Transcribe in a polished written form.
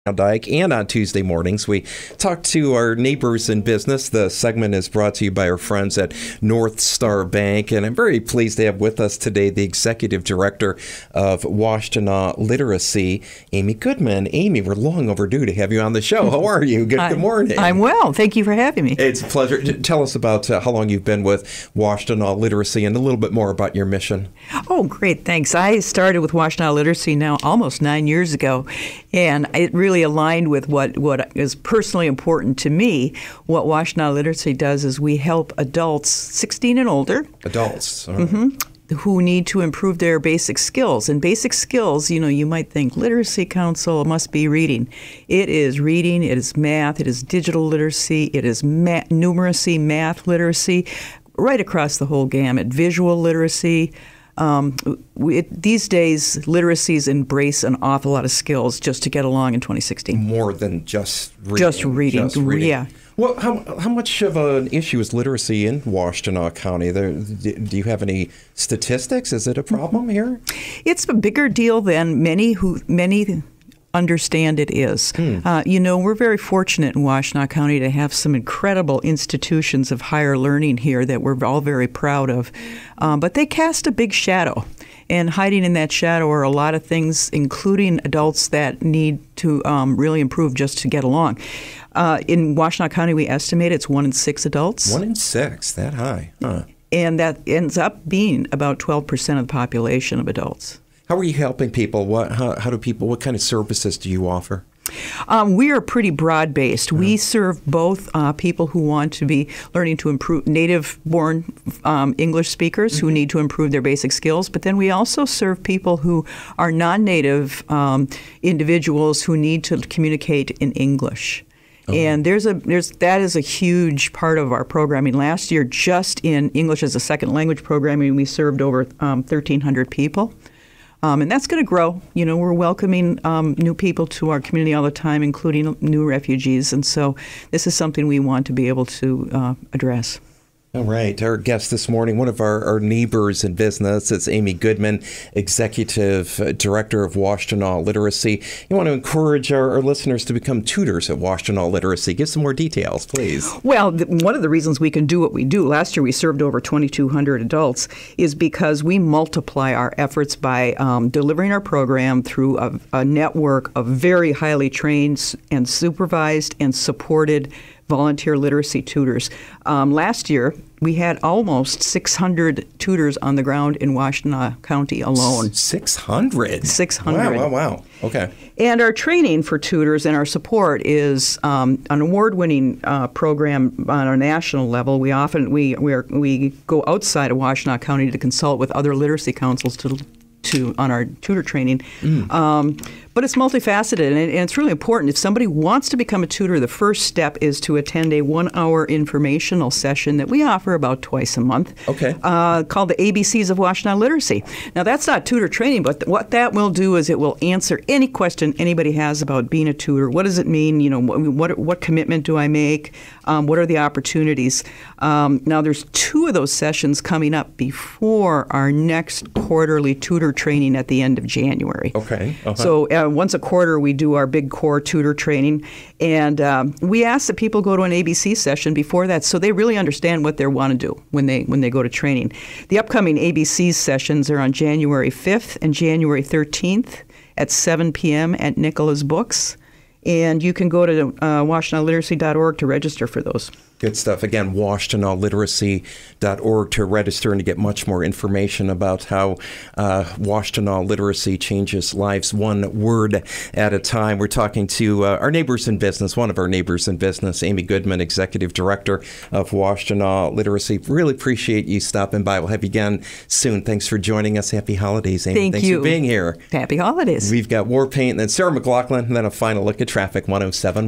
Dyke, and on Tuesday mornings, we talk to our neighbors in business. The segment is brought to you by our friends at Northstar Bank, and I'm very pleased to have with us today the Executive Director of Washtenaw Literacy, Amy Goodman. Amy, we're long overdue to have you on the show. How are you? Good morning. I'm well. Thank you for having me. It's a pleasure. Tell us about how long you've been with Washtenaw Literacy and a little bit more about your mission. Oh, great. Thanks. I started with Washtenaw Literacy now almost 9 years ago, and it really aligned with what is personally important to me. What Washtenaw Literacy does is we help adults 16 and older. Adults. Who need to improve their basic skills. And basic skills, you might think literacy council must be reading. It is reading, it is math, it is digital literacy, it is numeracy, math literacy, right across the whole gamut. Visual literacy. These days, literacies embrace an awful lot of skills just to get along in 2016. More than just reading. Just reading. Yeah. Well, how much of an issue is literacy in Washtenaw County? Do you have any statistics? Is it a problem here? It's a bigger deal than many understand it is. We're very fortunate in Washtenaw County to have some incredible institutions of higher learning here that we're all very proud of. But they cast a big shadow. And hiding in that shadow are a lot of things, including adults that need to really improve just to get along. In Washtenaw County, we estimate it's 1 in 6 adults. 1 in 6, that high. Huh. And that ends up being about 12% of the population of adults. How are you helping people? What kind of services do you offer? We are pretty broad-based. We serve both people who want to be learning to improve, native-born English speakers who need to improve their basic skills, but then we also serve people who are non-native individuals who need to communicate in English. And that is a huge part of our programming. Last year, just in English as a second language programming, we served over 1,300 people. And that's going to grow. We're welcoming new people to our community all the time, including new refugees. And so this is something we want to be able to address. All right. Our guest this morning, one of our neighbors in business, is Amy Goodman, Executive Director of Washtenaw Literacy. You want to encourage our listeners to become tutors at Washtenaw Literacy. Give some more details, please. Well, one of the reasons we can do what we do, last year we served over 2,200 adults, is because we multiply our efforts by delivering our program through a network of very highly trained and supervised and supported volunteer literacy tutors. Last year, we had almost 600 tutors on the ground in Washtenaw County alone. 600? 600. Wow. Okay. And our training for tutors and our support is an award-winning program on a national level. We often we go outside of Washtenaw County to consult with other literacy councils on our tutor training. But it's multifaceted, and it's really important. If somebody wants to become a tutor, the first step is to attend a 1-hour informational session that we offer about twice a month, called the ABCs of Washtenaw Literacy. Now, that's not tutor training, but what that will do is it will answer any question anybody has about being a tutor. What does it mean? What commitment do I make? What are the opportunities? Now, there's 2 of those sessions coming up before our next quarterly tutor training at the end of January. Okay. So once a quarter, we do our big core tutor training, and we ask that people go to an ABC session before that so they really understand what they want to do when they go to training. The upcoming ABC sessions are on January 5th and January 13th at 7 p.m. at Nicola's Books, and you can go to washtenaw.literacy.org to register for those. Good stuff. Again, washtenaw.literacy.org to register and to get much more information about how Washtenaw Literacy changes lives one word at a time. We're talking to our neighbors in business, one of our neighbors in business, Amy Goodman, Executive Director of Washtenaw Literacy. Really appreciate you stopping by. We'll have you again soon. Thanks for joining us. Happy holidays, Amy. Thanks for being here. Happy holidays. We've got War Paint and then Sarah McLaughlin, and then a final look at traffic, 107.